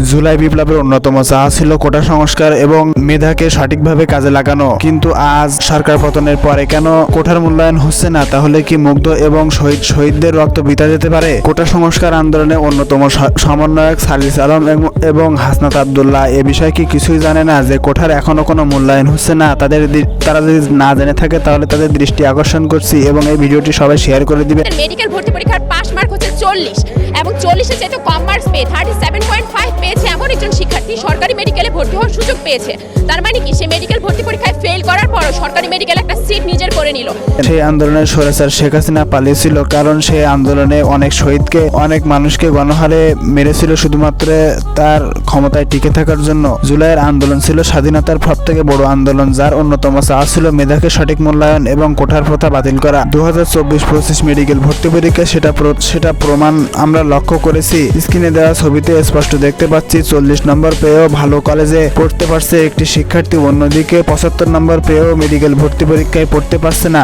জুলাই বিপ্লবের অন্যতম চাওয়া ছিল কোটা সংস্কার এবং মেধাকে সঠিকভাবে কাজে লাগানো, কিন্তু আজ সরকার পতনের পরে কেন কোটার মূল্যায়ন হচ্ছে না? তাহলে কি মুগ্ধ এবং শহীদদের রক্ত বৃথা যেতে পারে? কোটা সংস্কার আন্দোলনের অন্যতম সমন্বয়ক সালিস আলম এবং হাসনাত আব্দুল্লাহ এ বিষয়ে কি কিছুই জানে না যে কোটার এখনো কোনো মূল্যায়ন হচ্ছে না? তারা যদি না জেনে থাকে তাহলে তাদের দৃষ্টি আকর্ষণ করছি এবং এই ভিডিওটি সবাই শেয়ার করে দিবেন। মেডিকেল ভর্তি পরীক্ষার পাস মার্ক হচ্ছে 40 এবং 40-এর চাইতে কম মার্কস পেয়ে 37.5 পেয়েছে এমন একজন শিক্ষার্থী সরকারি মেডিকেলে ভর্তি হওয়ার সুযোগ পেয়েছে। তার মানে কি সে মেডিকেল ভর্তি পরীক্ষায় ফেল করার পরও সরকারি মেডিকেল একটা সিট নিজের করে নিল। সেই আন্দোলনের স্বৈরাচার শেখ হাসিনা পালিয়েছিল, কারণ সেই আন্দোলনে অনেক শহীদকে, অনেক মানুষকে গণহারে মেরেছিল শুধুমাত্র তার ক্ষমতায় টিকে থাকার জন্য। জুলাইয়ের আন্দোলন ছিল স্বাধীনতার সবথেকে বড় আন্দোলন, যার অন্যতম চাওয়া ছিল মেধাকে সঠিক মূল্যায়ন এবং কোটার প্রথা বাতিল করা। 2024-25 মেডিকেল ভর্তি পরীক্ষা সেটা প্রমাণ আমরা লক্ষ্য করেছি। স্ক্রিনে দেওয়া ছবিতে স্পষ্ট দেখতে পাচ্ছি 40 নম্বর পেয়েও ভালো কলেজে পড়তে পারছে একটি শিক্ষার্থী, অন্যদিকে 75 নম্বর পেয়েও মেডিকেল ভর্তি পরীক্ষায় পড়তে পারছে না,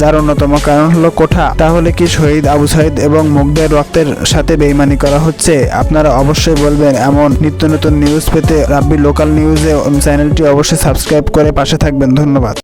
যার অন্যতম কারণ হলো কোঠা। তাহলে কি শহীদ আবু সাইদ এবং মুগ্ধের রক্তের সাথে বেইমানি করা হচ্ছে? আপনারা অবশ্যই বলবেন। এমন নিত্য নতুন নিউজ পেতে রাব্বি লোকাল নিউজে চ্যানেলটি অবশ্যই সাবস্ক্রাইব করে পাশে থাকবেন। ধন্যবাদ।